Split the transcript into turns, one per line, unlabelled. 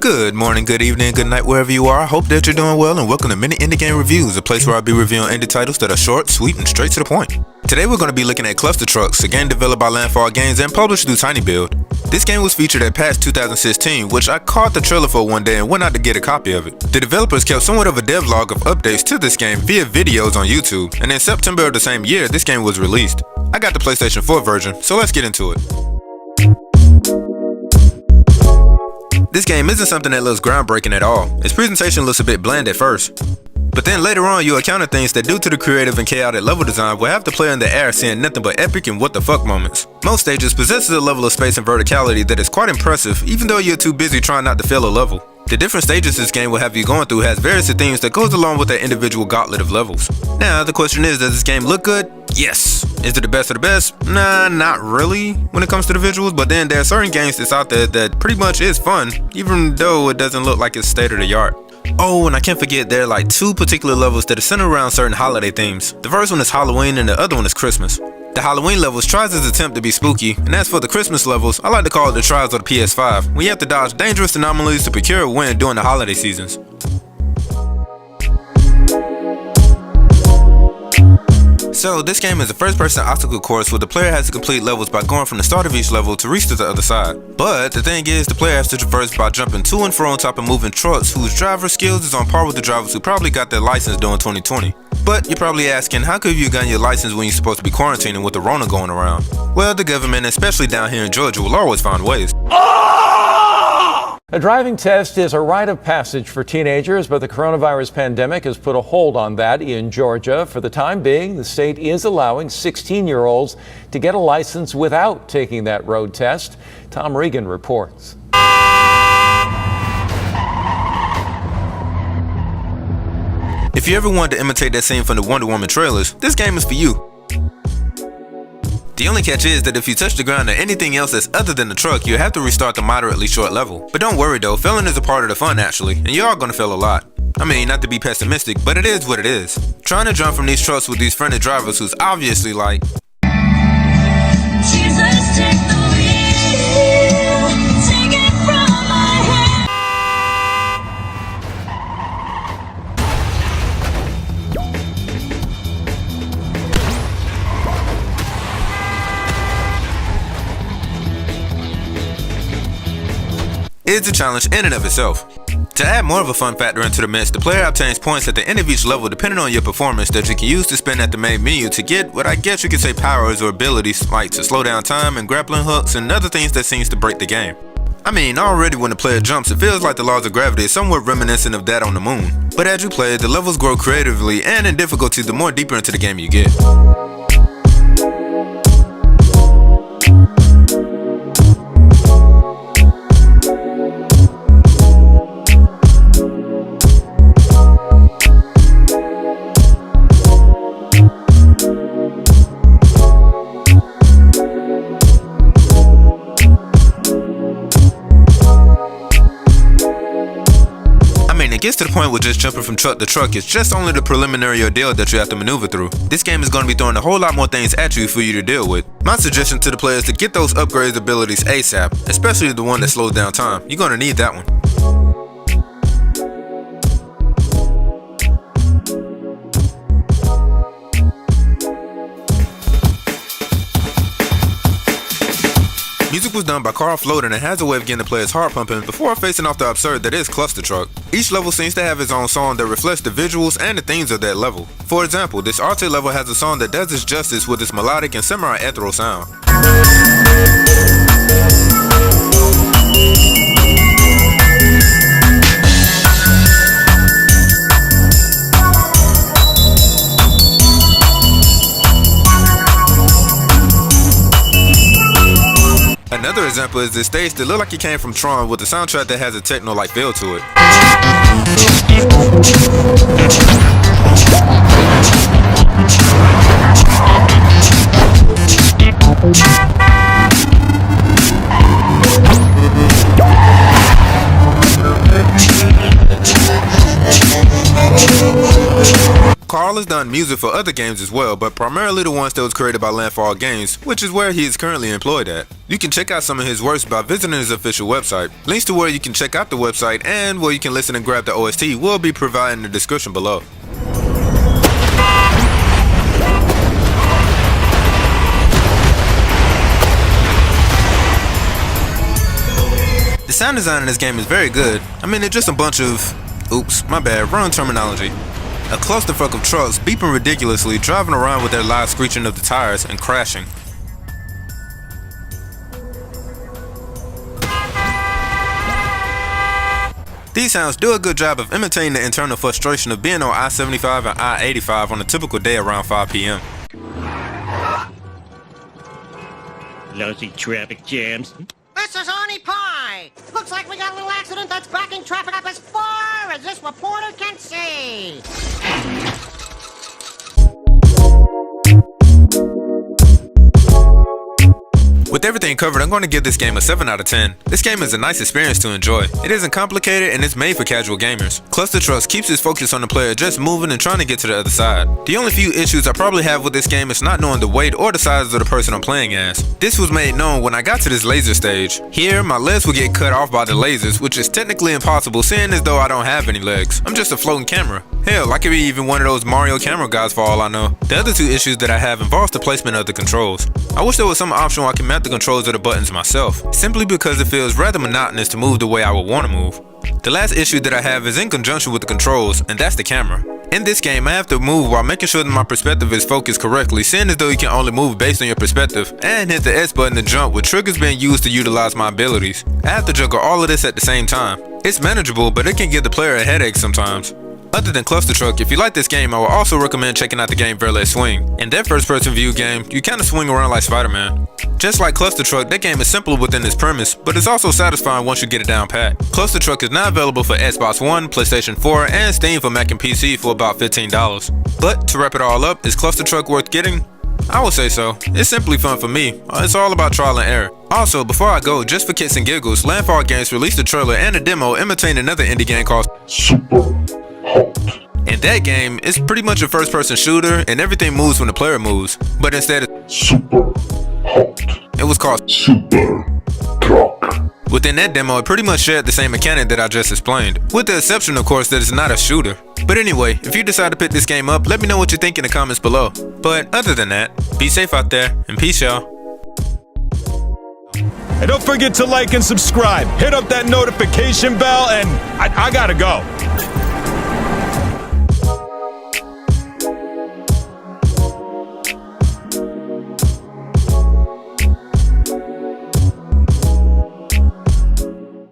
Good morning, good evening, good night, wherever you are. I hope that you're doing well, and welcome to Mini Indie Game Reviews, a place where I'll be reviewing indie titles that are short, sweet, and straight to the point. Today we're going to be looking at Clustertruck, a game developed by Landfall Games and published through tinyBuild. This game was featured at PAX 2016, which I caught the trailer for one day and went out to get a copy of it. The developers kept somewhat of a devlog of updates to this game via videos on YouTube, and in September of the same year, this game was released. I got the PlayStation 4 version, so let's get into it. This game isn't something that looks groundbreaking at all. Its presentation looks a bit bland at first. But then later on you'll encounter things that due to the creative and chaotic level design will have the player in the air seeing nothing but epic and what the fuck moments. Most stages possesses a level of space and verticality that is quite impressive even though you're too busy trying not to fail a level. The different stages this game will have you going through has various themes that goes along with their individual gauntlet of levels. Now the question is, does this game look good? Yes. Is it the best of the best? Nah, not really when it comes to the visuals, but then there are certain games that's out there that pretty much is fun, even though it doesn't look like it's state of the art. Oh, and I can't forget there are like two particular levels that are centered around certain holiday themes. The first one is Halloween and the other one is Christmas. The Halloween levels tries its attempt to be spooky, and as for the Christmas levels, I like to call it the trials of the PS5, when you have to dodge dangerous anomalies to procure a win during the holiday seasons. So this game is a first-person obstacle course where the player has to complete levels by going from the start of each level to reach to the other side. But the thing is, the player has to traverse by jumping to and fro on top of moving trucks whose driver skills is on par with the drivers who probably got their license during 2020. But you're probably asking, how could you gotten your license when you're supposed to be quarantining with the Rona going around? Well, the government, especially down here in Georgia, will always find ways.
A driving test is a rite of passage for teenagers, but the coronavirus pandemic has put a hold on that in Georgia. For the time being, the state is allowing 16-year-olds to get a license without taking that road test. Tom Regan reports.
If you ever wanted to imitate that scene from the Wonder Woman trailers, this game is for you. The only catch is that if you touch the ground or anything else that's other than the truck, you'll have to restart the moderately short level. But don't worry though, failing is a part of the fun actually, and you are gonna fail a lot. I mean, not to be pessimistic, but it is what it is. Trying to jump from these trucks with these friendly drivers who's obviously like, Jesus, take the wheel, take it from my hand. It's a challenge in and of itself. To add more of a fun factor into the mix, the player obtains points at the end of each level depending on your performance that you can use to spend at the main menu to get what I guess you could say powers or abilities like to slow down time and grappling hooks and other things that seems to break the game. I mean, already when the player jumps, it feels like the laws of gravity is somewhat reminiscent of that on the moon. But as you play, the levels grow creatively and in difficulty the more deeper into the game you get. It gets to the point where just jumping from truck to truck is just only the preliminary ordeal that you have to maneuver through. This game is going to be throwing a whole lot more things at you for you to deal with. My suggestion to the players is to get those upgraded abilities ASAP, especially the one that slows down time. You're going to need that one. Music was done by Carl Floater and has a way of getting the player's heart pumping before facing off the absurd that is Clustertruck. Each level seems to have its own song that reflects the visuals and the themes of that level. For example, this arcade level has a song that does its justice with its melodic and semi-ethereal sound. Another example is this stage that looked like it came from Tron with a soundtrack that has a techno-like feel to it. Carl has done music for other games as well, but primarily the ones that was created by Landfall Games, which is where he is currently employed at. You can check out some of his works by visiting his official website. Links to where you can check out the website and where you can listen and grab the OST will be provided in the description below. The sound design in this game is very good. I mean, it's just a bunch of... oops, my bad, wrong terminology. A clusterfuck of trucks beeping ridiculously, driving around with their loud screeching of the tires and crashing. These sounds do a good job of imitating the internal frustration of being on I-75 and I-85 on a typical day around 5 p.m.
Lousy traffic jams.
This is Arnie Pie. Looks like we got a little accident that's backing traffic up as far as this reporter can see.
With everything covered, I'm going to give this game a 7 out of 10. This game is a nice experience to enjoy. It isn't complicated and it's made for casual gamers. Clustertruck keeps its focus on the player just moving and trying to get to the other side. The only few issues I probably have with this game is not knowing the weight or the size of the person I'm playing as. This was made known when I got to this laser stage. Here, my legs will get cut off by the lasers, which is technically impossible seeing as though I don't have any legs. I'm just a floating camera. Hell, I could be even one of those Mario camera guys for all I know. The other two issues that I have involves the placement of the controls. I wish there was some option where I can map the controls of the buttons myself, simply because it feels rather monotonous to move the way I would want to move. The last issue that I have is in conjunction with the controls, and that's the camera. In this game, I have to move while making sure that my perspective is focused correctly, seeing as though you can only move based on your perspective, and hit the S button to jump with triggers being used to utilize my abilities. I have to juggle all of this at the same time. It's manageable, but it can give the player a headache sometimes. Other than Clustertruck, if you like this game, I would also recommend checking out the game Verlet Swing. In that first-person view game, you kinda swing around like Spider-Man. Just like Clustertruck, that game is simple within its premise, but it's also satisfying once you get it down pat. Clustertruck is now available for Xbox One, PlayStation 4, and Steam for Mac and PC for about $15. But to wrap it all up, is Clustertruck worth getting? I would say so. It's simply fun for me. It's all about trial and error. Also, before I go, just for kicks and giggles, Landfall Games released a trailer and a demo imitating another indie game called Super Hot. In that game, it's pretty much a first-person shooter and everything moves when the player moves. But instead of Super Hot, it was called Super Truck. Within that demo, it pretty much shared the same mechanic that I just explained, with the exception of course that it's not a shooter. But anyway, if you decide to pick this game up, let me know what you think in the comments below. But other than that, be safe out there, and peace y'all.
And don't forget to like and subscribe. Hit up that notification bell, and I gotta go.